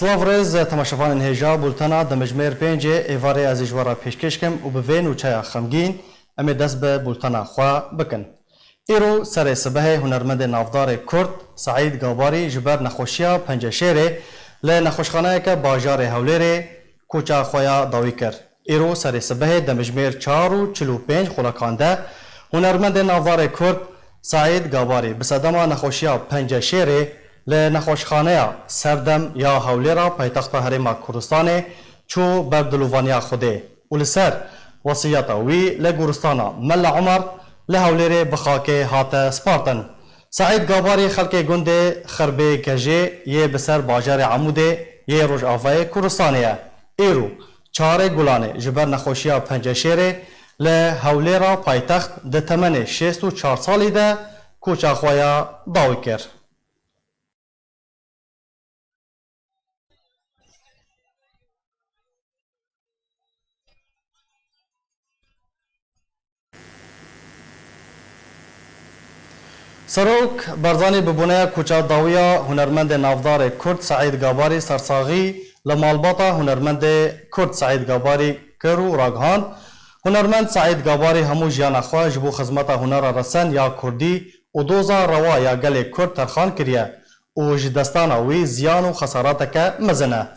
سلاورز تماشاوان هجا بولتنا دمجمیر پنج ایواره از جوارا پیشکشکم و بوین و چای خمگین امی دست به بولتنا خوا بکن. ایرو سر سبه هنرمند نافدار کرد سعید گاباری جبر نخوشیا پنج شیره ل نخوشخانه که باجار هولیره کوچا خویا داوی کرد. ایرو سر سبه دمجمیر 4 و 45 خلاکانده هنرمند نافدار کرد سعید گاباری بسدما نخوشیا پنج شیره لنخوشخانه سردم یا هولیرا پایتخت هرم کردستان چو بردلوانیا خوده و لسر وصیت وی لگورستانا مل عمر لهولیر بخاک هات سپارتن. سعید گاباری خلق گنده خربه کجه یه بسر باجار عموده یه روجاوای کردستانیه. ایرو چاره گلانه جبر نخوشیا پنج شیره لهولیرا پایتخت ده تمن 64 سالی ده کوچا خویا داوی کرد. سروک بارزانî ببونه کوچا داویا هنرمند نافدار کرد سعید گاباری سرساغی لمالباتا هنرمند کرد سعید گاباری کرو راگهان هنرمند سعید گاباری همو جیان خوا جبو خدمت هنر رسن یا کردی و دوزا روا یا گل کرد ترخان کریه و جدستان وی زیان و خسارات که مزنه.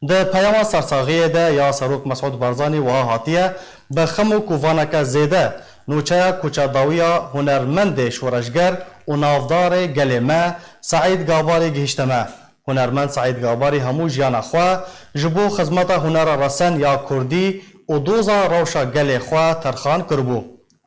ده پیام سرساغی ده یا سروک مسعود بارزانî و هاتیه به خمو کووانا که زیده نوچه کوچا داویا هنرمند شورشگر و نافدار گلمه سعید گاباری گهشتمه. هنرمند سعید گاباری همو جیان خوا جبو خدمت هنر رسن یا کردی و دوزا روشا گل خوا ترخان کربو.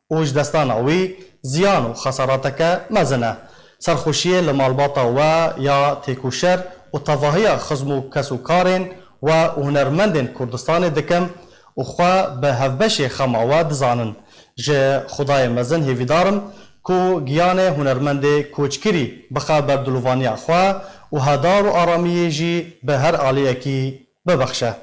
اوج دستان اوی زیان و خسارات که مزنه. سرخوشی لمالباتا و یا تیکوشر و تواهی خزمو کسو کارین و هنرمند کردستان دکم و خوا به هفبش خماوات زانن. جه خدای مزن هیویدارم کو گیان هنرمند کوچکری بخا بردلوانیا خوا و هدار و آرامی جی به هر آلیه کی ببخشه.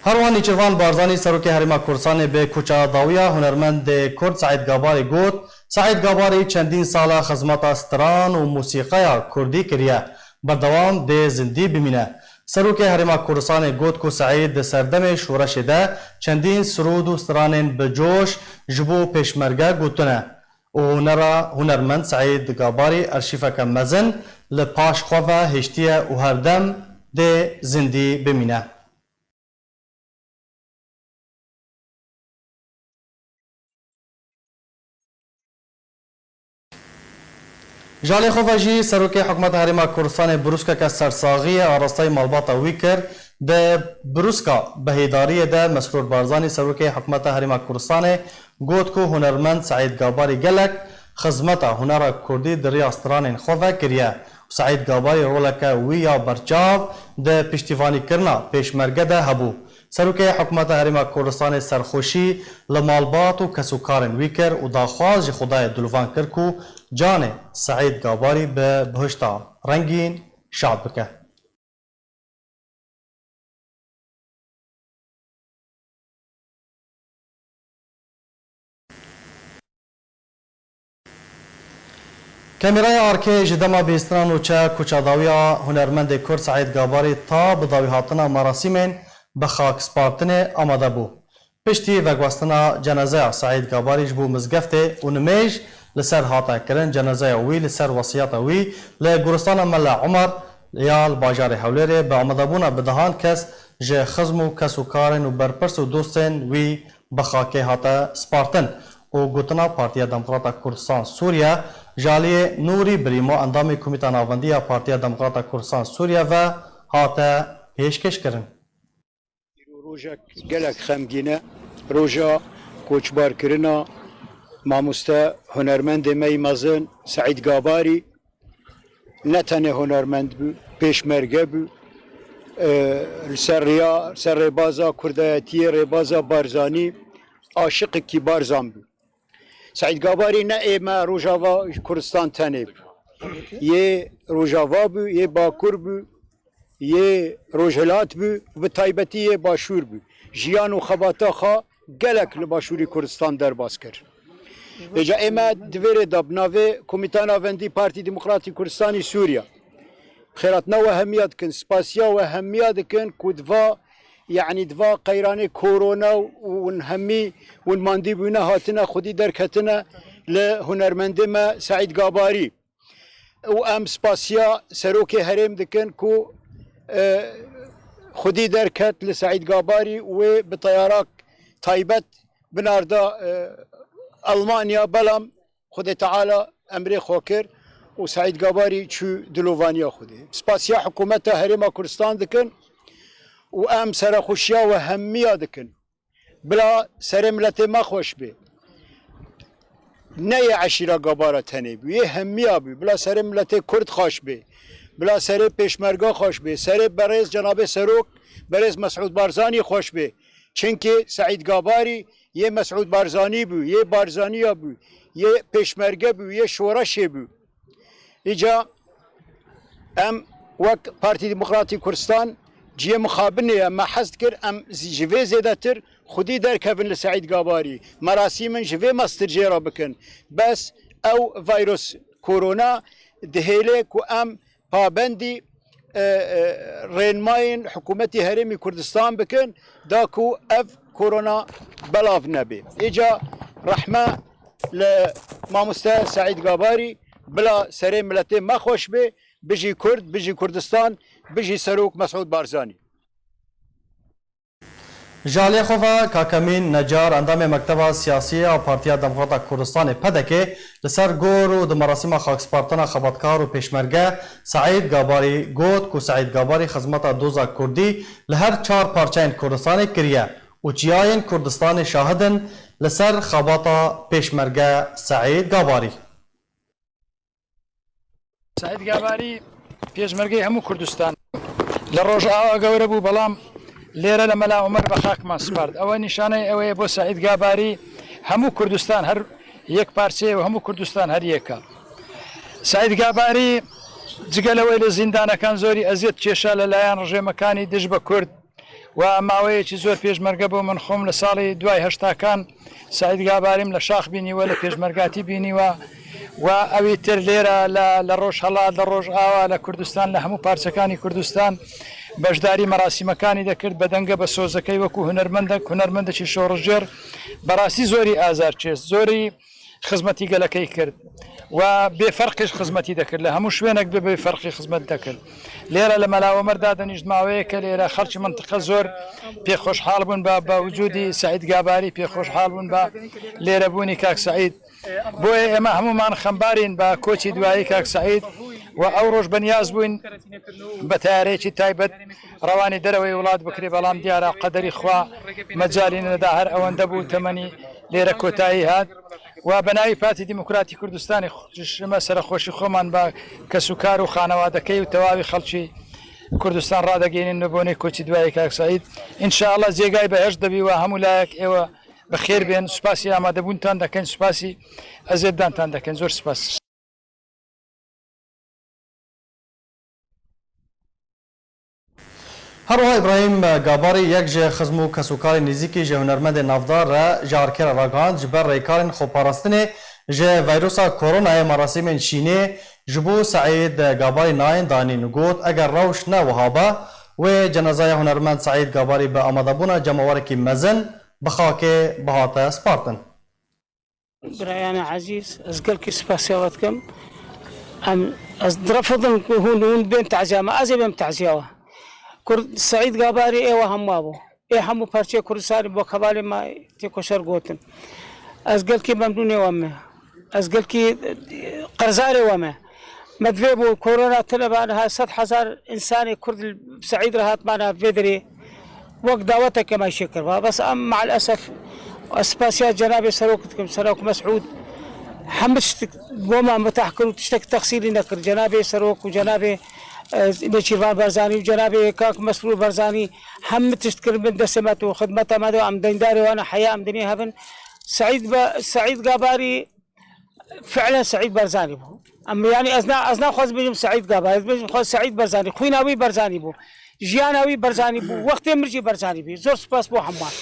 هروان نیچروان بارزانî سروک هرم کردستان به کوچا داویا هنرمند کرد سعید گاباری گوت سعید گاباری چندین ساله خدمت استران و موسیقی کردی کریه بردوام ده زندی بمینه. سروک هرم کردستان گوت کو سعید سردم شورش ده چندین سرود و سترانین به جوش جبو پیشمرگه گوتنه و هنرمند سعید گاباری ارشیفک مزن لپاش خواه هشتیه و هردم ده زندی بمینه. جالی خوفجی سروک حکومت هرم کردستان بروسکا که سرساغی آراستای مالباتا وی کرد ده بروسکا بهیداری ده مسرور بارزانî سروک حکومت هرم کردستان گوت کو هنرمند سعید گاباری گلک خدمت هنر کردی در ریاستران خواه کریه. سعید گاباری رولک وی یا برچاو ده پشتیوانی کرنا پیشمرگه ده هبو. سروک حکومت هرم کردستان سرخوشی لمالبات و کسوکارن وی کرد و داخواز خدای دلوان کرد کو جان سعید گاباری به بهشتا رنگین شاد بکه. كاميرا آرکê ji dema bêstina nûçe Koçadawiya hunermendê Kurd Seîd Gabarî ta bi dawîhatina merasîmên bi xakispartinê amade bû. Piştî veguhestina cenazeya Seîd Gabarî ji bo mizgeftê û nimêj li ser hate kirin cenazeya wî li ser wesiyeta wî li Guristana Mela Umer ya li bajarê Hewlêrê bi amadebûna bidehan kes ji xizm û kesûkarên û berpirs û dostên wî bi xakê hate spartin û gotina Partiya Demokrata Kurdistan Suriya جالی نوری بریما اندام کمیته ناوندی پارتیا دموکراتا کردستان سوریا و هاته پیشکش کردن. روژا گلک خمگینه روژا کوچبار کرنا ماموستا هنرمند میمازن سعید گاباری نه تنه هنرمند بو پیشمرگه بو سر ریبازا کردایتی ریبازا بارزانی عاشق کی بارزان بو. سعید گاباری نه ایما روژاوا کردستان تنه بو یه روژاوا بو یه باکور بو یه روژهلات بو و تایبتی یه باشور بو جیان و خباتا خوا گلک لباشوری کردستان در باز کرد اجا اما دویر دبناوه کمیتان آوندی پارتی دموکراتی کردستانی سوریا خیرات نو اهمیت کن سپاسیا و اهمیت کن کدوا يعني دوا قيران كورونا ونهمي ونماندي بينا هاتنا خدي دركتنا لهنرمندما سعيد غاباري وام سباسيا سروكي هرم دكن كو خدي دركت لسعيد غاباري وبطيارات تايبت بناردا المانيا بلام خدي تعالى امري خوكر وسعيد غاباري شو دلوفانيا خدي سباسيا حكومتها هرم كردستان دكن وام serxweşî و hemmiya dikin bila serê miletê me xweş bê ne yê eşîra gabara tenê bû yê hemmiya bû bila serê miletê Kurd xweş bê bila serê pêşmerga xweş bê serê berêz cenabê Serok berêz Mesûd Barzanî xweş bê çinkî Seîd Gabarî yê Mesûd Barzanî bû yê Barzaniya bû yê pêşmerge bû yê şoreşê bû îca em wek Partî Demokratîk Kurdistan جيه مخابنه ما حست كر ام جوي زيادتر خودي در كفن لسعيد غاباري مراسم جوي ماستر جيرا بكن بس او فيروس كورونا دهيلك وام بابندي رينماين حكومتي هرمي كردستان بكن داكو اف كورونا بلاف نبي اجا رحمه لماموستا سعيد غاباري بلا سري ملتي ما خوش بي بيجي كرد بيجي كردستان بيجي سروك مسعود بارزاني جالي خوفا كاكمين نجار اندام مكتب سياسي او بارتيا دموكراتا كردستان پدكي لسر غور و دمراسم خاكسپارتنا خباتكار و پشمرگه سعيد غاباري گوت کو سعيد غاباري خدمت دوزا كردي لهر 4 پارچين كردستان كريه و چياين كردستان شاهدن لسر خباتا پشمرگه سعيد غاباري سعيد غاباري پێشمەرگەی هەموو کوردستان لە ڕۆژئاوا گەورە بوو بەڵام لێرە لە مەلا عومەر بە خاکمان سپارد ئەوە نیشانەی ئەوەیە بۆ سعيد غاباري هەموو کوردستان هەر یەک پارچەیە و هەموو کوردستان هەر یەکە سعيد غاباري جگەلەوەی لە زیندانەکان زۆری ئەزیەت کێشا لەلایەن ڕژێمەکانی دژ بە کورد و ماوەیەکی زۆر پێشمەرگە بۆ من خۆم لە ساڵی دوای هەشتاکان سعيد غاباریم لە شاخ بینیوە لە پێشمەرگاتی بینیوە و ئەوی تر لێرە لە ڕۆژ هەڵات لە ڕۆژ ئاوا لە کوردستان لە هەموو پارچەکانی کوردستان بەشداری مەراسیمەکانی دەکرد بە دەنگە بە سۆزەکەی وەکو هونەرمەندێکی شۆڕژێر بەڕاستی زۆری ئازار چێست زۆری خزمەتی گەلەکەی کرد و بێفەرقیش خزمەتی دەکرد لە هەموو شوێنێک بێ فەرقی خزمەت دەکرد لێرە لە مەلاوەمەردا دەنیشت ماوەیە کە لێرە خەڵکی منتقە زۆر پێخۆشحاڵ بوون بە وجودی سعيد غاباري پێخۆشحاڵ بوون بە لێرە بوونی کاک سعيد بۆیە ئێمە هەمومان خەمبارین بە کۆچی دوایی کاک سعيد و ئەو ڕۆژ بەنیاز بووین بە تارێکی تایبەت ڕەوانی دەرەوەی وڵات بکرێ بەڵام دیارە قەدەری خوا مەجالی نەدا هەر ئەوەندە بوو تەمەنی لێرە کۆتایی هات و بەناوی پارتی دیموکراتی کوردستانی شمە سەرخۆشی خۆمان بە کەسوکار و خانەوادەکەی و تەواوی خەڵکی کوردستان ڕادەگەینن بۆنەی کۆچی دوایی کاک سعيد ئینشاءڵڵا جێگای بەهێشت دەبی و هەموو لایەک ئێوە بەخێر بێن سوپاسی ئامادەبوونتان دەکەن سوپاسی ئەزێددانتان دەکەن زۆر سوپاس هەروەها ئیبراهیم غاباري یەک ji xizm û kesûkarê nêzîkî ji hunermendê navdar re ji arkêra ragihan ji ber rêkarên xweparastinê ji vîrusa koronayê merasîmên Çînê ji bo Seîd Gabarî nayên danîn got eger rewş ne wiha be wê cenazaya hunermend Seîd Gabarî bi amadebûna cemawarekî mezin bi xakê bihate spartin. برایان عزیز از گلکی سپاسیات کم ام از درفضن هون بین تعزیه ما ازی بین تعزیه کرد سعيد غاباري ايوه هم ابو اي همو پرچه کردستان با کبال ما تی کوشر گوتن از گلکی ممنون وامه از گلکی قرزاري وامه مدويبو كورونا طلبانها 100,000 انسان كرد سعيد رهات معنا بدري وقت دعوتك كما شكر بس مع الاسف اسباسيات جناب سروك مسعود حمشت وما متحكم تشتك تغسيل نكر جناب سروك وجناب نشرة بارزاني وجناب كاك مسؤول بارزاني هم تشتكر من دسمته وخدمته ماذا عم دينداري وانا حياه مدني هبن سعيد غاباري فعلا سعيد بارزاني بو اما يعني ازنا خاص بيجم سعيد غاباري خاص سعيد بارزاني خويناوي بارزاني بو جياناوي بارزاني بو وقت مرجي بارزاني بو زور سپاس بو حمار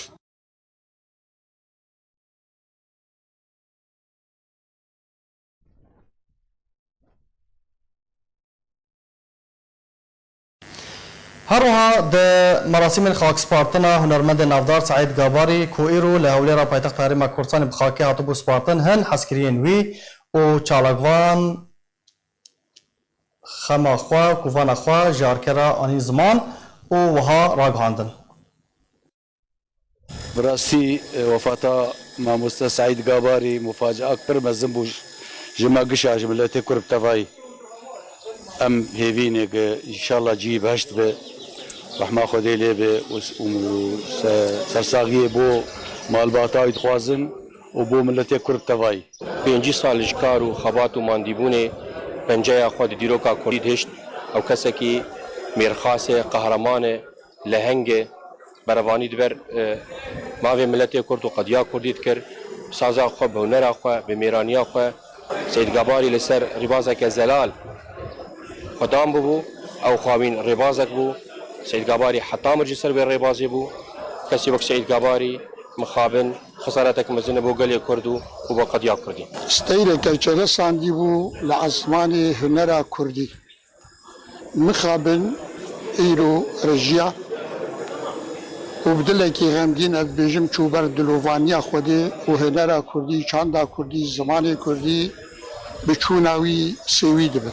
هروها ده مراسم الخاك سبارتنا هنرمند نافدار سعيد غاباري كوئيرو لهوليرا بايتخت هرم كردستان بخاكي هاتبو سبارتن هن حسكرين وي و چالقوان خما خوا کوفان خوا جارکرا آنی زمان و وها راگهاندن. براستی وفاته ماموستا سعيد غاباري مفاجأة أكبر ما زنبوش جمع قشا جملته كرب تفاي أم هيفينك إن شاء الله جيب هشت به رحمة خدي لي به سرساغي بو malbata يتخوازن وبو ملته كرب تفاي. 5 سال کار و خبات و ماندیبونه پنجه خود دیروکا کردی هشت او کسی که میرخاص قهرمان لهنگ بروانی دبر ماوی ملت کرد و قضیه کردید کرد سازا خو به هنر خو به میرانیا خو سید گاباری لسر ربازک زلال خدام بو او خاوین ربازک بو سید گاباری حتی مرجسر به ربازی بو کسی وقت سید گاباری مخابن خسارتك مزنه بو قال كردو وبو قضيه كردي ستير كلتشر ساندي بو لعزماني هنرا كردي مخابن ايرو رجيا وبدلكي غمدين بيجم چوبر دلوفانيا خودي وهنرا كردي چاندا كردي زماني كردي بچوناوي سوي دبت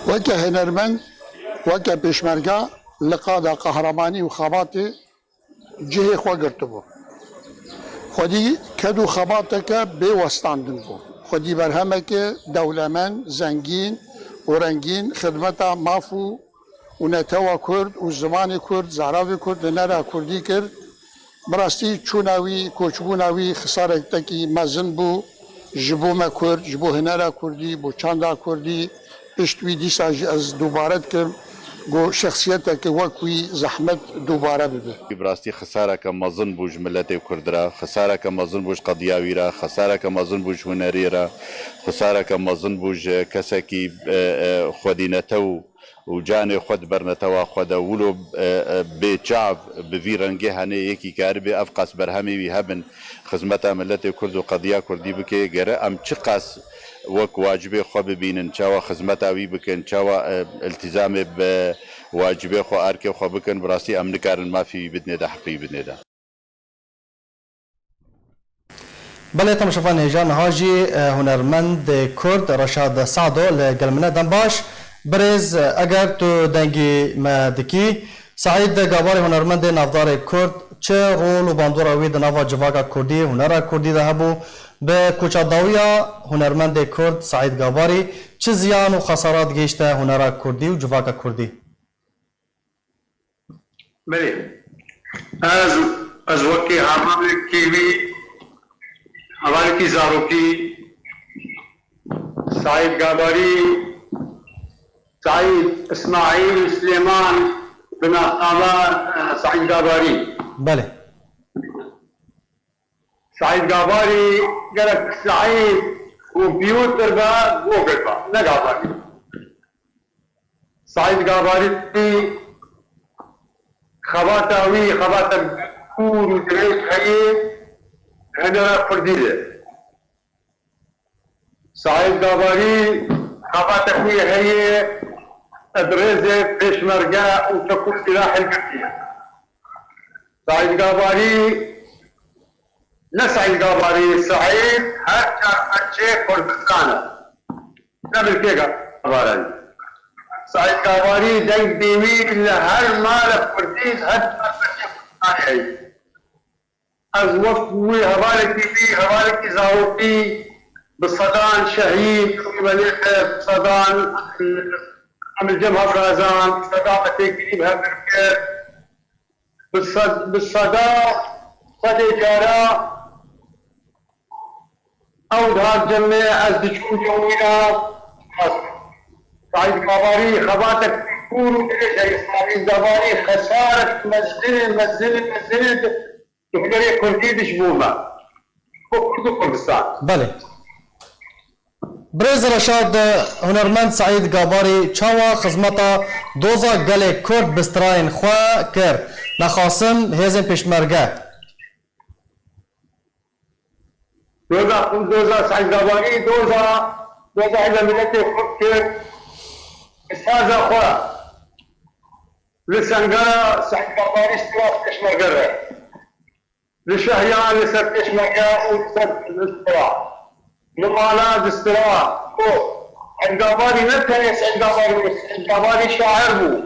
وكا هنرمن وكا بشمرگا لقادا قهرماني وخباتي جهه خوا گرتبو خودی کدو خباتک به وستاندن بو خودی برهمک دولمن زنگین و رنگین خدمت مافو و نتوا کرد و زمان کرد زعراوی کرد نرا کردی کرد براستی چوناوی کوچبوناوی خسارت تکی مزن بو جبو ما کرد جبو هنرا کردی بو چاندا کردی پشتوی دیسا از دوبارت کرد جو شخصيتك وكوي زحمت دوباره بده براستی خسارة كمظن بوج ملت كردرا خسارة كمظن بوج قضياويرا خسارة كمظن بوج هنريرا خسارة كمظن بوج كسكي خودينتو وجاني خود برنتوا خود ولو بشعب بفيرنجي هني يكي كاربي افقس برهمي ويهبن خدمتا ملت كرد وقضيه كردي بكي غير ام تشقاس وك واجبي خو ببينن چاوا خدمتا وي بكن چاوا التزام بواجبي خو اركي خو بكن براسي امن كارن ما في بدنا ده حقي بدنا ده بله تماشافان هجان هاجی هنرمند کرد رشاد سعدو لگلمنه دنباش برز اگر تو دنگی مدکی سعید گاباری هنرمند نافدار کرد چه رول و باندور اوید نوا جواگا کردی هنر کردی ده بو به کوچاداویا هنرمند کرد سعید گاباری چه زیان و خسارات گشته هنر کردی و جواگا کردی بله از وقتی حمام کیوی حوالی کی زاروکی سعيد قابري سعيد اسماعيل سليمان بن سعيد قابري بله سعيد قابري قالك سعيد وبيوت تربا وقربا لا قابري سعيد قابري خباتاوي خباتا كور ودريت خيي هنا فرديده سعيد قابري خباتا خوي هي ادريزه بيشمرقه وتكون سلاح القتيه سعيد قابري لا سعيد قابري سعيد حتى اتشي كوردستان قبل كيكا قابري سعيد قابري دنك ديوي لهر مال فرديد حتى اتشي كوردستان از وقت وی حوالك بي حوالك زاوتي بالصدان شهيد بصدان عمل جبهه برازان صداقه تقريبها بركه بالصداق صدي جارا او دهار جمع از دشكو جوينا سعيد قباري خباتك كورو دريش سعيد قباري خسارة مزل تقدري كردي دشبوما كردو كردستان بله برز رشاد هنرمند سعید گاباری چاوا خدمتا دوزا گل کرد بستراین خوا کر نخاسم هزن پیشمرگه دوزا سعید گاباری دوزا هزن ملت کرد کر اسازا خوا لسنقرة سعيد قباري استراف كشمرقرة لشهيان لسر كشمرقة ولسر الاستراف لمالاد استراف سعيد قباري نتني سعيد قباري سعيد قباري شاعر بو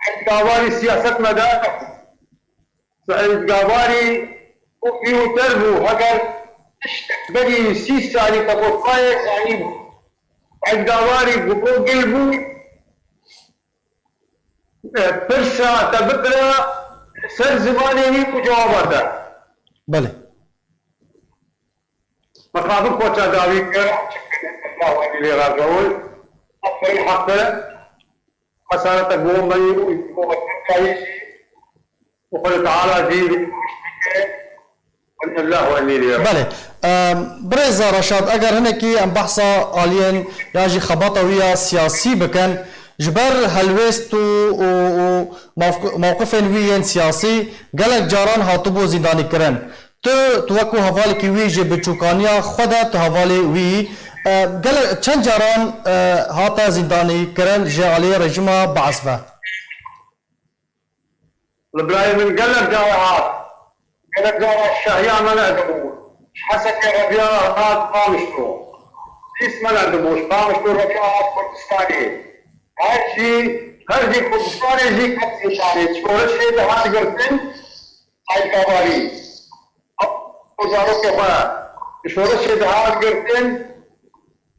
سعيد قباري سياسة مدافع سعيد قباري وفيه تربو هكذا بدي 6 سالي تقول طايق يعني سعيد قباري قبو قلبو برسا تبكرة سر زماني هي جواباته بله مخاطب کوچا داوی کر الله علی راجول اپنے حق خسارة قوم بني وكايش وقال تعالى دي الله علی بله برزا رشاد اگر هنکی ام بحثا آلین یاجی خباطه ویا سیاسی بکن جبر هلوست و موقف ویین سیاسی گلک جاران هاتبو زندانی کرن تو وکو حوالی کی وی جه بچوکانیا خدا تو حوالی وی گلک چند جاران هاتا زندانی کرن جه علی رژیما بعثبه البلاي من قلب جارات قلب جارات الشهيان ما نعدموش حسك ربيان هاد قامشتو اسم ما نعدموش قامشتو ربيان كوردستاني هرجي كوردستاني جي كتسي شاري شورش في دهان قرتن سعيد كاباري وزارو كفا شورش في دهان قرتن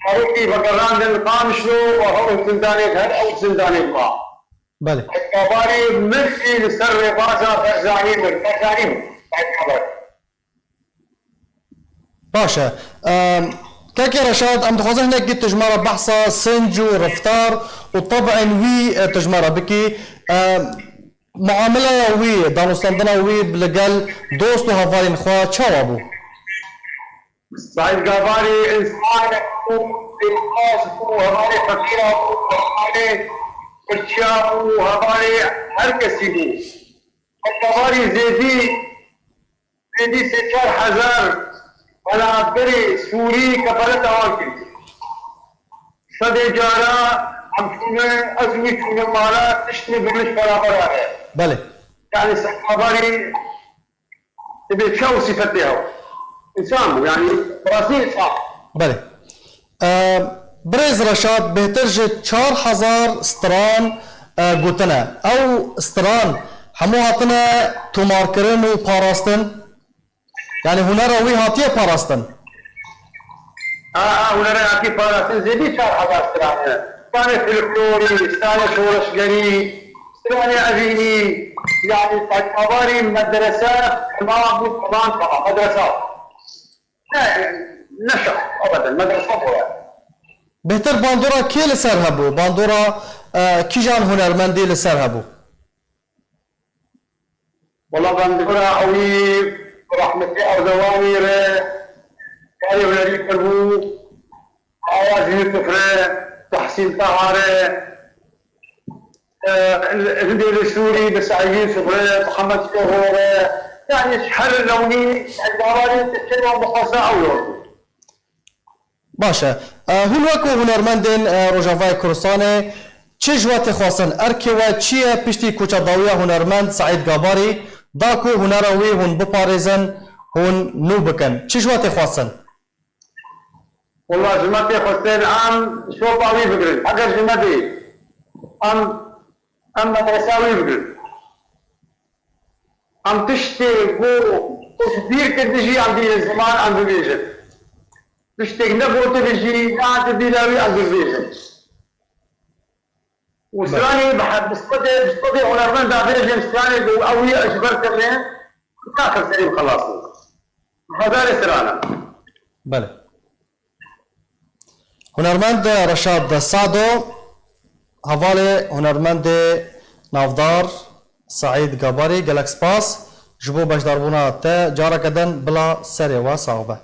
حروكي بقران دن قامشتو وهو زنداني هر او زنداني با بله كباري مرسي لسر بازا بارزاني بارزاني كباري باشا كاكي رشاد ام دخوزه هناك دي تجمرة بحثة سنج ورفتار وطبعا وي تجمرة بكي معاملة وي دانوستاندنا وي بلقال دوستو هفارين خوا تشاوابو سعيد غباري انسان انقاذ هفاري فقيرة هفاري ارتشاف هفاري هر کسی بود غباري زیدی 3-4 بلادری سوری کفالت آن کرد صد جارا همچونه ازوی چونه مالا تشتنی برنش برابر آره بله يعني غباري تبي شو صفتها انسان يعني برازيل صح بله برز رشاد بهتر جه 4000 ستران گوتنه او ستران همو هاتنه تومار کرن و پاراستن يعني هنر وي هاتيه پاراستن هنر هاتيه پاراستن زیدی 4000 سترانه ستانه فلکلوری ستانه شورشگری ستانه عزيني يعني كباري مدرسة ما بود كمان مدرسة نشأ أبدا مدرسة هو بهتر باندورا كي لسر هبو باندورا كي جان هنرمندي لسر هبو والله باندورا أوي رحمتي أوزواني كاري ولادي كربو آوازي تفري تحسين طهاري الهندي السوري بسعيد صبري محمد كهوري يعني شحال لوني الغواري تتكلم بخاصة أولو باشا هون وكو هنرمندين روجافاي كردستانê çi ji we tê xwastin erkê we çi ye piştî koçadawiya hunermend Seîd Gabarî da ku hunera wî hûn biparêzin hûn nû bikin çi ji we tê xwastin والله جماعتي خسين عام شو باوي بقرن اگر جماعتي ام مدرساوي بقرن ام تشتي قو تصدير كدجي عندي الزمان عند الفيجن تشتي نبو تدجي عند الديلاوي عند الفيجن وسراني بحب بستطيع هنرمند دافير جمسراني قوية اجبر كرنين تاخر سليم خلاص هذا سرانا بله هنرمند رشاد سعدو حواله هنرمند نافدار سعيد غباري گلک سپاس جبو بشداربونا ته جارا کدن بلا سری و صاحبه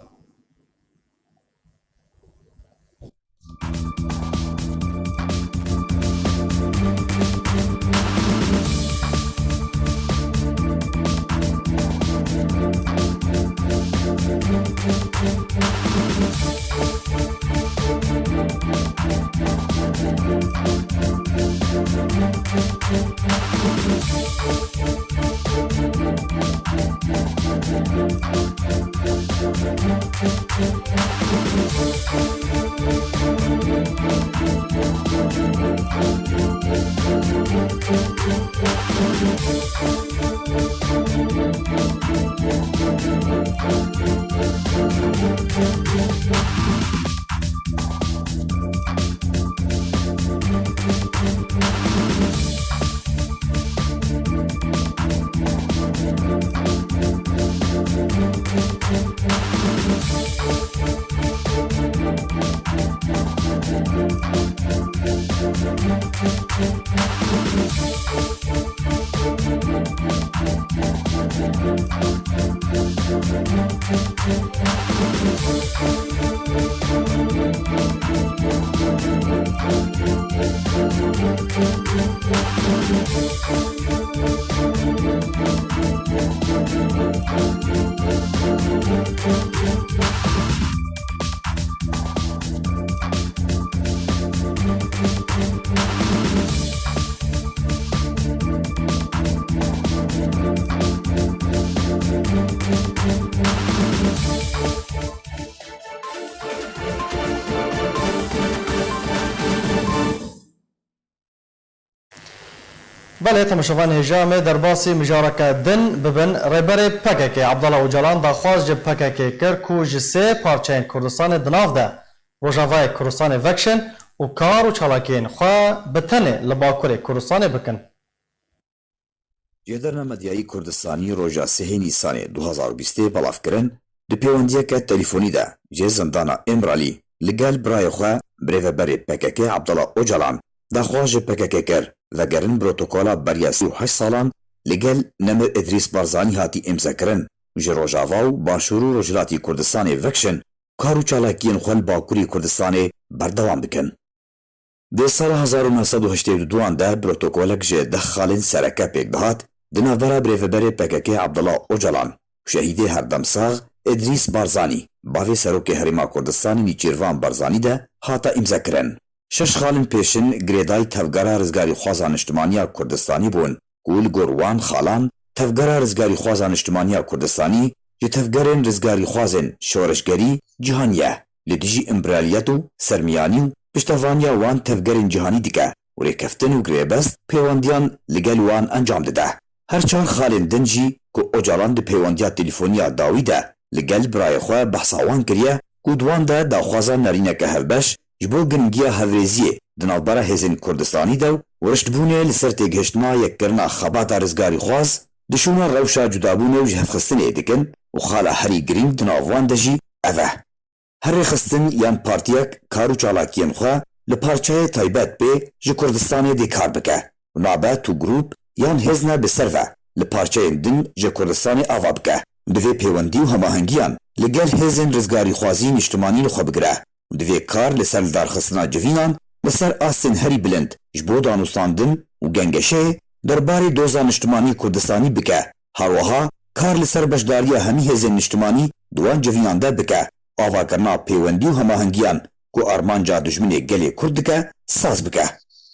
بله تماشاوان هجامه در باسی مجارکه دن ببن ربر پککه عبدالله اوجلان داخواز جب پککه کر کو جسه پارچین کردستان دناف ده روژاوای کردستان وکشن و کار و چالاکین خواه بتنه لباکور کردستان بکن. جدرنا مدیایی کردستانی روژا 3 نیسان 2020 بلاف کرن دو پیوندیه که تلیفونی ده جه زندانا امرالی لگل برای خواه بریو بری پککه عبدالله اوجلان داخواز جب پککه کر و گرن پروتوکولا بریا 38 سالان لگل نمر ادریس بارزانی هاتی امزا کرن جه روژاوا و باشورو روجلاتی کردستان وکشن کارو چالاکین خوال باکوری کردستان بردوام بکن. ده سال 1982 ده پروتوکولک جه دخالین سرکه پیک دهات دنابرا بریفبر پککه عبدالله اوجلان شهید هردمساغ ادریس بارزانی باوی سروک هریما کردستان نیچیروان بارزانی ده هاتا امزا کرن. 6 خالن پیشن گریدای تفگرا رزگاری خوازان اجتماعی کردستانی بون گول گوروان خالان تفگرا رزگاری خوازان اجتماعی کردستانی جه تفگرین رزگاری خوازن شورشگری جهانیه لدیجی امبرالیتو سرمیانیو پشتوانیا وان تفگرین جهانی دیگه و ریکفتن و گریبست پیواندیان لگل وان انجام داده. هرچان خالن دنجی که اوجلان ده پیواندیا تلیفونیا داوی ده لگل برای خواه بحثاوان کریه که دوان ده داخوازان نرینه که هلبش جبو گنگیا هفریزیه دنالبارا هزین کردستانی دو ورشتبونه لسر تیگهشتنا یک کرنا خبات رزگاری خواز دشونا روشا جدابونه و جهفخستنه دکن و خالا هری گرین دنالوان دجی اوه. هر خستن یان پارتیک کارو چالاکین خواه لپارچه تایبت به جه کردستان دی کار بکه و نابه تو گروپ یان هزنه بسروه لپارچه دن جه کردستان آوا بکه و دوی پیوندی و هماهنگیان لگر هزن رزگاری خوازی اجتماعی لخوا بگره و دوی کار لسر دارخستنا جوینان لسر آسن هری بلند جبو دانوستاندن و گنگشه درباره دوزان اجتماعی کردستانی بکه هروها کار لسر بشداری همی هزن اجتماعی دوان جوینان ده بکه آوا کرنا پیوندی و هماهنگیان کو آرمانجا دجمنی گلی کرد که ساز بکه.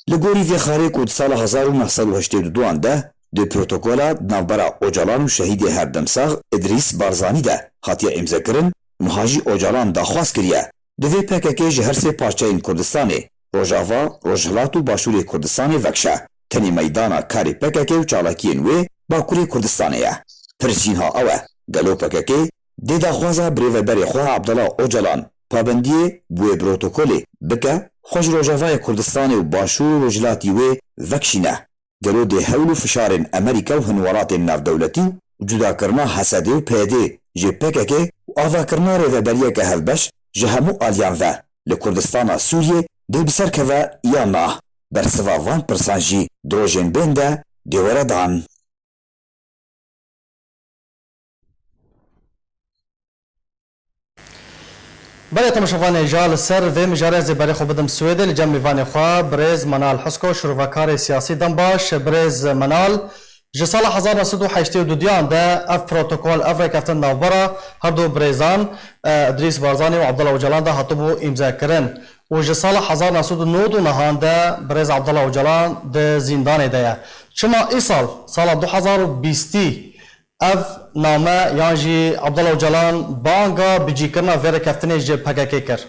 لگوری وی خاری کود سال 1982 ده دو پروتوکولا نوبرا اوجلان و شهید هردمساغ ادریس بارزانی ده هاتیا امزا کرن مهاجی اوجلان داخواست کریه دوی پککه جهر سه پارچه این کردستانه روژاوا روجهلات و باشوری کردستانه وکشه تنی میدانا کاری پککه و چالاکین وی باکوری کردستانه یه پرچین ها اوه گلو پککه دی داخوازا بریو بری خواه عبدالله اوجلان پابندی بوی پروتوکولی بکه خوش روجاوای کردستان و باشور روجلاتی و وکشینه گلو دی حول و فشار امریکا و هنوارات ناف دولتی و جدا کرنا حسده و پیده جه پکه و آوا کرنا ریوبریه که هلبش جه همو آلیان و لکردستان سوریه دی بسر که و یا نه برسوا 1% جی دروژن بینده دیوره دان. بله تماشاوان اجال سر و مجاره زبری خوب بدم سویده لجم میوان خواه برز منال حسکو شروعکار سیاسی دم باش برز منال جسال 1982 دیان ده اف پروتوکول اف کفتن نوبرا هر دو برزان ادریس بارزانی و عبدالله اوجلان ده هاتبو امضا کرن و جسال 1999 ده برز عبدالله اوجلان ده زندان ده چما ای سال 2020 اف نامه یانجی عبدالله اوجلان بانگا بجی کرنا ویر کفتنی جه پککه کر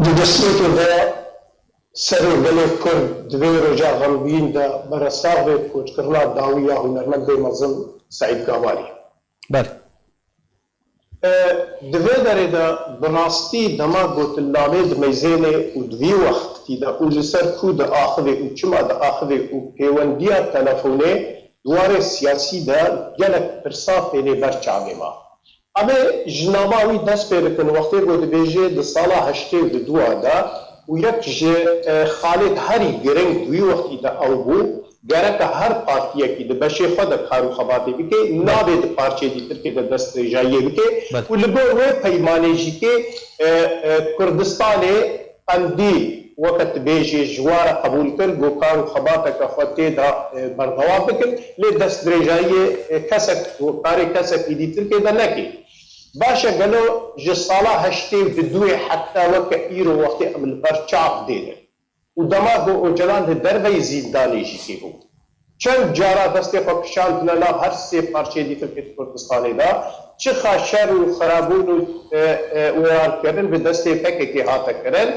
دو دستیتو ده سر گله کرد دوی رجا غلبین ده برساغ کوچ کرنا داویه هنرمند مزن سعيد گاباری بله دوی داره ده بناستی دما گوتلانه دمیزینه و دوی وقتی ده او جسر کو ده آخده و چما ده آخده و پیوندیا تلفونه دوار سیاسی ده گلک پرسا پیلی برچاوه ما اما جناباوی دست پیرکن وقتی بود بیجه ده سالا هشته ده دوا ده و یک جه خالد هری گرنگ دوی وقتی ده او بو گرک هر پارتیه کی ده بشه خود کارو خباته بکه نابه ده پارچه دیتر که ده دست رجایه بکه و لگو وی پیمانه جی که کردستان اندی وقت بیجی جوار قبول کرد گو کارو خباته که خودتی ده بردوام بکن لی دست رجایه کسک و کاری کسک دیتر که ده نکی باشه گلو جسالا هشته بدوی حتی وقت ایرو وقتی عمل برچاق دیده و دماغ و اوجلان ده دروی زیندانی جیتی بود چند جارا دسته پاکشان دلالا هر سه پارچه دیتر که کردستانی دا چه خاشر و خرابون و ویار کرن به دسته پکه که هاتا کرن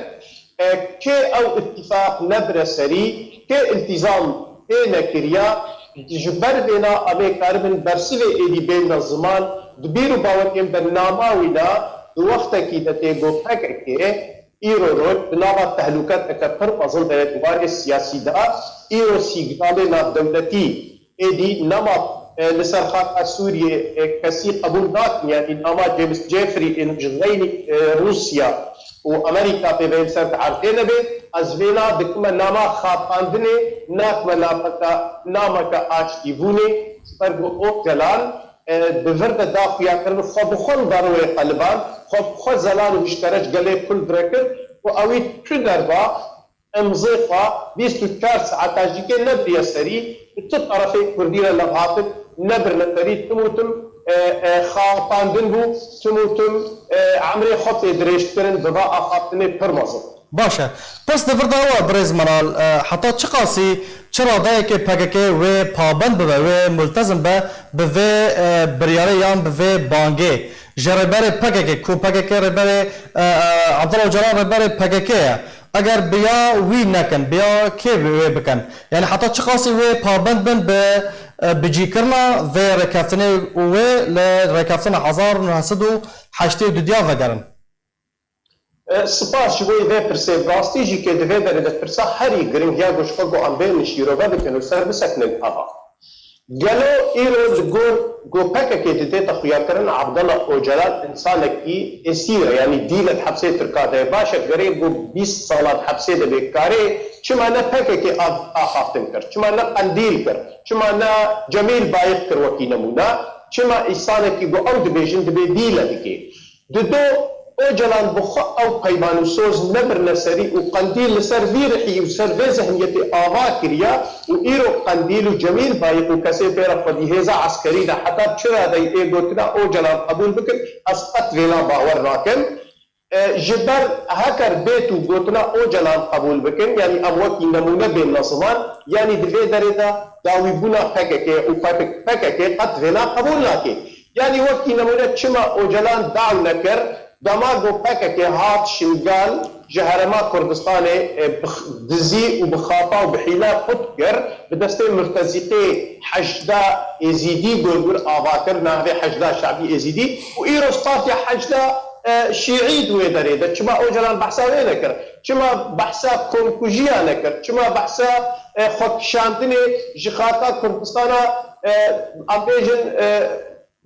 كي او اتفاق نبر سري كي التزام بين كريا جبر بنا امي كاربن برسله ايدي بين الزمان دبيرو باوكين برنامه ولا وقت كي تتيغو فككي ايرو روت بنابا تهلكات اكثر اظن دوار السياسي دا ايرو سيغنال دولتي ايدي نما لسرخات سوريا كسي قبول دات يعني نما جيمس جيفري ان جنين روسيا وامريكا في بين سرد عارفين به ازوينا دكما نما خاطاندني ناك ملافكا نامك اشتيفوني فرق اوجلان بفرد دافيا كرن خبخون داروي قلبان خب زلان ومشترج قلي كل دركر واوي كدربا امزيقا 24 ساعه تاجيكي نبري السري الطرفين كردينا لغاطب نبر نتري تموتم خاطاندن بو تموتم عمري خطي دريشترن بضاء خاطني برمزل باشه پس دفرده هوا برز منال حتی چه قاسی چرا دایی که پککه و پابند به و ملتزم به بریاره یان به بانگه جربر پککه کو پککه ربر عبدالله اوجلان ربر پککه اگر بیا وی نکن بیا کی وی بکن یعنی حتی چه قاسی و پابند بن به بجی کرنا و رکافتنه و لرکافتنه 1982 دیا وگرن سپاس شوی ده پرسه راستی جی که دوی داره ده پرسه هری گرنگ یا گوشفگو انبه نشیرو و بکنو سر بسکنگ آقا گلو ایرو لگور گو پکه که ده تخویا کرن عبدالله اوجلان انسان کی اسیره یعنی دیلت حبسه ترکاده باشه گره گو 20 سالات حبسه ده بکاره چما نه پکه که آخافتن کر چما نه قندیل کر چما نه جمیل بایق کر وکی نمونه چما ایسانه کی گو او دبیجن دبی دیله دکی دو اوجلان بخو او پیمانو سوز نبر نسری و قندیل لسر ویرحی و سر وی ذهنیت آوا کریا و ایرو قندیل و جمیل بایق و کسی پیرا خودیهزا عسکری دا حتی چرا دا ایگو تنا اوجلان قبول بکن از قط ویلا باور راکن جبر هکر بیتو گوتنا اوجلان قبول بکن یعنی اموکی نمونه بین نظمان یعنی دوی داره دا داوی بونا پککه و پککه قط ویلا قبول ناکن یعنی وقتی نمونه چما اوجلان داو نکر دماغو پکه هات شنگال جهرما كردستان دزي وبخاطا وبحيلة فتكر بدستي مرتزقي حشدا يزيدي قول آباكر نهضي حشدا شعبي يزيدي وإيروس بارتي حشدا شيعي دويدري ده كما أوجلان بحثا وينكر كما بحثا كونكوجيا نكر كما بحثا خود شاندني جخاطا كردستان أبيجن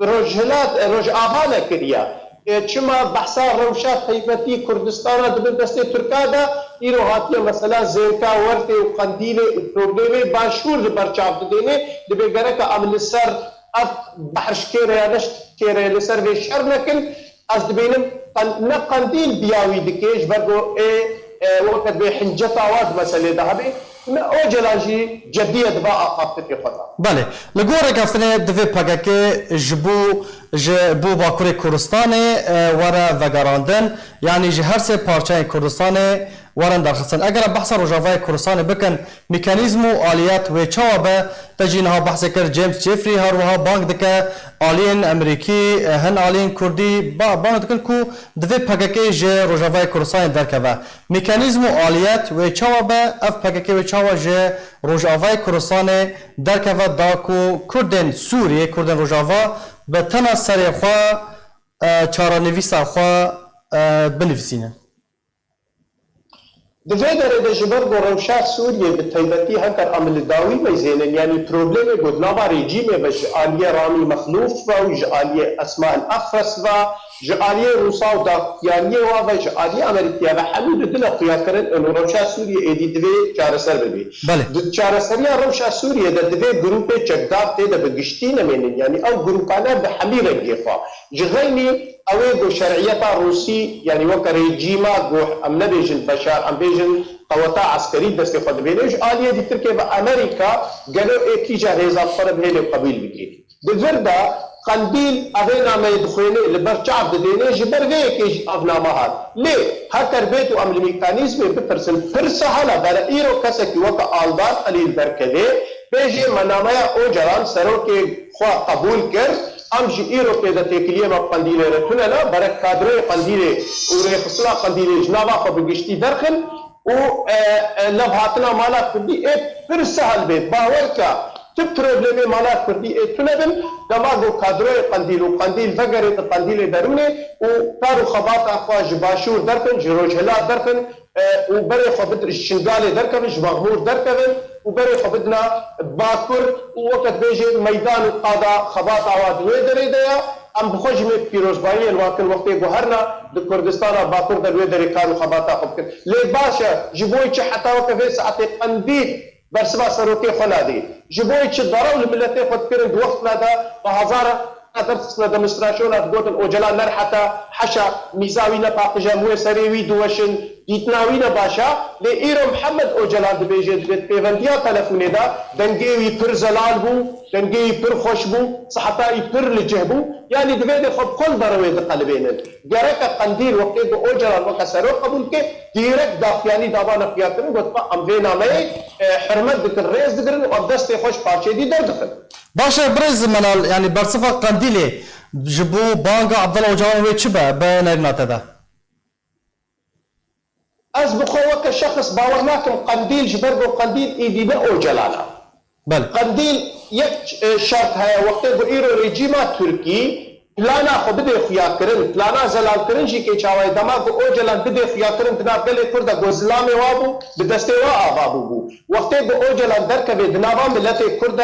روج آبانا كريا چما بحثا روشا خیبتی کردستان دبر دسته ترکادا ایرو هاتیه مثلا زیرکا ورته و قندیل و پروبلمی باشور دبر چاپ دینه دبر گره که عمل سر اف بحرش کره یا نشت کره لسر و شر نکن از دبینم نه قندیل بیاوی دکیش برگو وقت به حنجت آواز مسئله ده بی اوجلان جی جدیه دبا آخافت فی خدا بله لگوره گفتنه دوی پاگکه جبو باکوری کردستانه وره وگراندن یعنی جه هر سه پارچه کردستانه ورن درخستن اگر بحث روجاوای کردستان بکن مکانیزم و آلیت و چوابه تجینها بحث کرد جیمز جیفری هر وها بانک دکه آلین امریکی هن آلین کردی بانک دکن کو دوی پاگکه جه روجاوای کردستان درکوه مکانیزم و آلیت و چوابه اف پاگکه و چوابه جه روجاوای کردستان درکوه داکو کردن سوریه کردن روجاوا به تنها سری خواه چارانویسا خواه بنویسینه دوی داره ده جبر گو روشا سوریه به تایبتی هنکر عمل داوی میزینن یعنی پروبلم گودنابا رژیمه و جعالیه رامی مخلوف و جعالیه اسماء الاخرس و جعالیه روسا و داکیانیه و جعالیه امریکیه و حمود دل قیاد کرن انو روشا سوریه ایدی دوی چارسر ببی چارسریه روشا سوریه ده دوی گروپ چکدار تیده بگشتی نمینن یعنی او گروپانه به حمیر گیفا جغینی اوه گو شرعیتا روسی یعنی وکا رژیما گو ام نبیجن بشار ام بیجن قوتا عسکری دست خود بینه جعالیه دی ترکیه و امریکا گلو ایکی جا ریزا فرب هیلی قبیل بگی دورده قندیل اوه نامه دخوینه لبرچاب دینه جبر وی که او نامه هات لی هکر بیتو عمل میکانیزم بپرسن فرسه حالا برای ایرو کسی که وکا آلدار قلیل برکده بیجی منامه اوجلان سروک خواه قبول کرد ام جی ایرو پیدا تکلیه ما قندیله رتونه لا برای کادره قندیله و ریخصلا قندیله جنابا خو بگشتی درخل و لبهاتنا مالا كردي پر سهل بي باوركا تو پروبلمی مالا کردی تو نبن دماغو کادروی قندیل و قندیل وگری قندیل درونه و کارو خبات اخوا جباشور درکن جروجهلا درکن و برای خبت شنگال درکن جمغمور درکن و برای خبتنا باکر و وقت بیجی میدان و قادا خبات آوادوی دری دیا ام بخوش می پیروزبایی الواقع وقتی گوهرنا د کردستان باکر دروی دری کارو خبات اخوا بکن لی باشه جبوی چه حتی وقتی ساعت قندیل برسبا سروكي خلادي جبوي تش ضروا الملتي خد كرن وقت لدا وهزار درس ديمونستراسيون تقول الاوجلان نرحتا حشا ميزاوي نباق جمهوري سريوي دوشن ديتناوي نباشا لإيرو محمد اوجلان دبيجي دبيت بيفنديا تلفوني دا دنجيوي پر زلال بو دنجيوي پر خوش بو صحتاي پر لجهبو يعني دبيت خب كل ضروي قلبين جرك قنديل وقت اوجلان وكسرو قبول كي ديرك دافياني دابانا فياتن قلت امبينا مي حرمت دكن رئيس دكن وقدستي خوش بارشي دي دردخن باشه برز منال يعني برصفة قنديلي جبو بانقا عبد الله وجوان ويتشبه بنرناته ده از بخوا كشخص باورناكم قنديل جبرقو قنديل ايدي با اوجلانا بل قنديل يك شرط هيا وقت بإيرو ريجيما تركي پلانا خو بده خیا کرن پلانا زلال کرن جی که چاوی دماغ اوجلان بده خیا کرن دنا بله کرد گوزلام وابو بدسته وا آبابو بو وقت به اوجلان درک به دناوا ملت کرد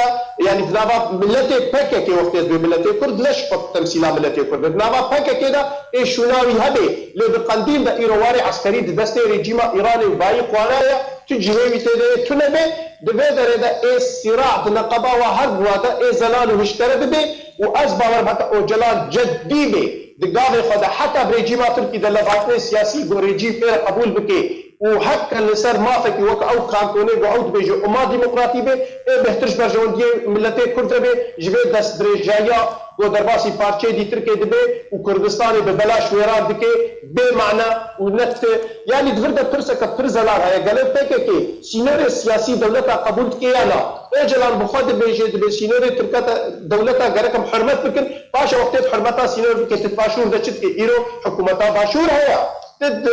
یعنی دناوا ملت پک که وقت به ملت کرد لش فقط تمثيل ملت کرد دناوا پک که دا ای شوناوی هبه له بقندیل دا ایرواری عسکری دسته رژیم ایرانی بای قوانایا تجوي تده تنبه دبه دره دا ای صراع دنقبا و هر وادا ای زلال و هشتره بده و از باور بحث اوجلان جدی به دقاوه خدا حتی بريجيما تركي دا لفاتنه سياسي گو ريجيم فير قبول بكي و حق لسر مافكي وك او كانتوني گو او دبيجو اما ديمقراطي به بهترش برجون دي ملتي كرد به جبه دست درجايا و درباسي پارچه دي تركي دبه و كردستاني ببلاش ويران دكي بمعنى و نت يعني دفرد پرسك پرزلار هيا گلت تكي كي سينور سياسي دولتا قبول كيانا اوجلان بخود بيجي دبه سينور تركتا دولتا گركم حرمت بكن باشا وقتت حرمتا سينور بكي تتباشور دچت كي ايرو حكومتا باشور هيا تد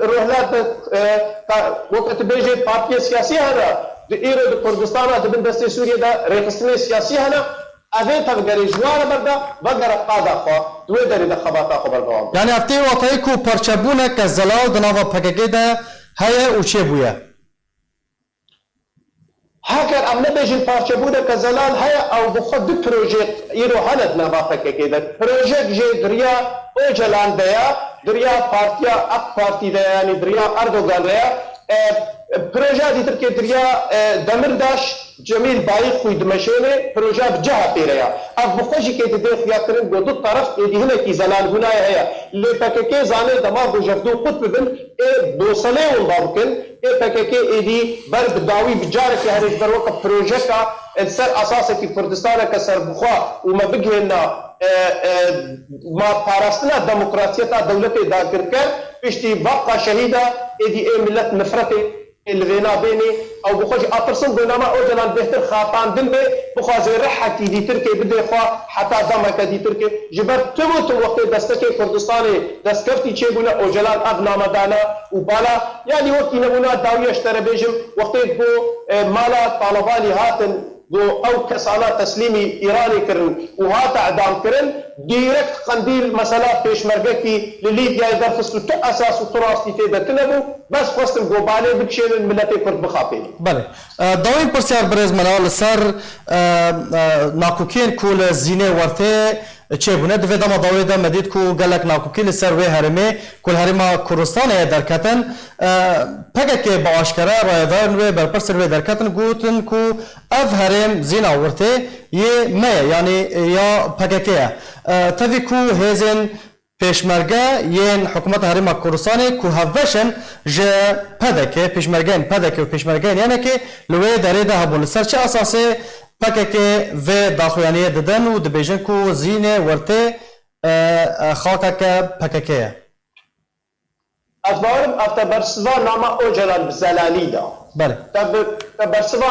روحلات وقت بيجي بارتي سياسي هنا د ايرو د كردستان د بندست سوريا دا ريخستني سياسي هنا اوه تغير جوار بردا بغیر قادا خو دوی درې د خباتا خبر دوام يعني افتي وطاي کو پرچبونه ک زلاو د نوو پکګه ده هيا او چه بویا هاگر ام نبیجن پرچبونه ک زلال هيا او بخود پروژه ایرو هند نوا پکګه ده پروژه جه دریا اوجلان دیا دریا پارتیا اق پارتی ده یعنی دریا اردوغان ده پروژه دی ترکیه دریا دمرداش جمیل بايق خوی دمشینه پروژه بجهه پیریا اف بخوشی که دیده خیاترین گو دو طرف ایدی هنه کی زلال گناه هیا لی پککه زانه دماغ و جفدو قطب بن ای دوسله اون بابکن ای پککه ایدی بر بداوی بجاره که هریش بر وقت پروژه کا سر اساسه کی کردستان که سر بخوا و ما بگهنا ما پارستنا دموکراسیتا دولت داگر کرد پشتی بقا شهیده ایدی ای ملت نفرته الغنا بيني او بخوش اطرسم بينما اوجلان بهتر خاطان دل به بخوازي رحتي دي تركي بدي خوا حتى دمك دي تركي جبر تموت وقت دستك كردستاني دستكفتي چه بونا اوجلان ابنا مدانا وبالا يعني وقت نمونا داوية اشترى بيجم وقت بو مالا طالباني هاتن دو او كسانا تسليمي ايراني كرن وهاتا اعدام كرن ديركت قنديل مسألة بيشمرقه كي لليبيا يدرفستو تأساس وتراستي تيدا تنبو بس خواستم قوبالي بكشين الملتي كرد بخابين بله داوين پرسيار برز منال سر ناكوكين كول زينه ورته چه بونه دوی دما داوی دا مدید کو گلک ناکوکیل سر وی هرمه کل هرما کردستان درکتن پگه که با آشکره رایدارن وی برپر سر وی درکتن گوتن کو اف هرم زینا ورته یه مه یعنی یا پگه که تاوی کو هزین پیشمرگه ین حکومت هرما کردستان کو هفشن جه پدکه پیشمرگین پدکه و پیشمرگین یعنی که لوی داره ده هبون سر چه اساسه پکه و داخویانیه ددن و دبیجن کو زینه ورته خاکه پکه از باورم افتا برسوا ناما اوجلان بزلالی دا بله برسوا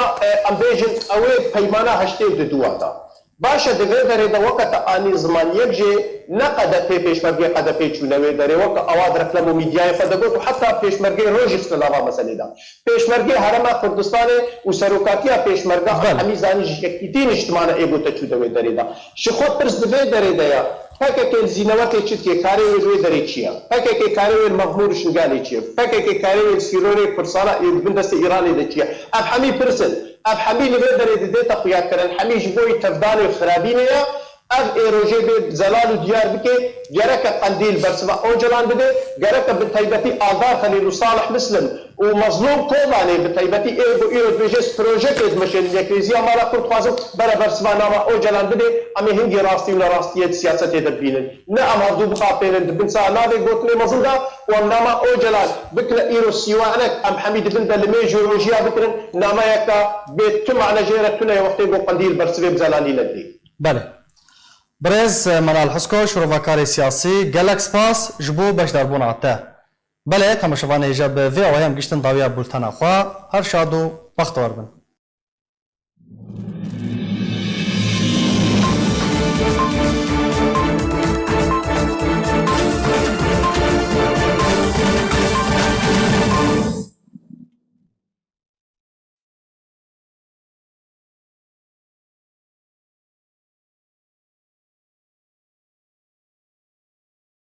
ام بیجن اوه پیمانه هشته دو دا باشه دوی داره دا وقت آنی زمانیک جه نه قده پی پیشمرگی قده پی چونوی داره وقت اواد رکلم و میدیای خود گوت و حتی پیشمرگی روژی سلاوا مسئله دا پیشمرگی حرم کردستان و سروکاتی پیشمرگا همی زانی جکتین اجتماع ایگو تا چونوی داره دا شخود پرس دوی داره دا یا فکر که زینوات چیت که کاری وی داره چیه فکر که کاری وی مغمور شنگالی چیه فکر که کاری وی سیروری پرسالا بندست ایرانی دا چیه اب همی پرسن اب حمي اللي بيقدر يديتا خيار كرن حمي جبوي تفداني وخرابيني اب ايروجي بزلال وديار بكي جرك قنديل برسما اوجلان بده جرك بتيبتي آذار خليل وصالح مسلم ومظلوم طولاني بتيبتي ايرو بيجس بروجيكت مشين الكريزيا مالا كنت خازم بلا برسما ناما اوجلان بده امي هنجي راستي ولا راستيه سياسه تدبينن نا ام دو بقابين بنسا نادي قوتلي مزودا وناما اوجلان بكلا ايرو سيوانك ام حميد بن دلمي جيولوجيا بكرن ناما يكا بيتم على جيرتنا وقتي قنديل برسما بزلالي لدي بله برز منال حسکو شروعکاری سیاسی گلکس پاس جبو بشدار بوناته بله تماشاوان ایجاب وی آوایم گشتن داویا بولتنا خوا هر شادو بختوار بن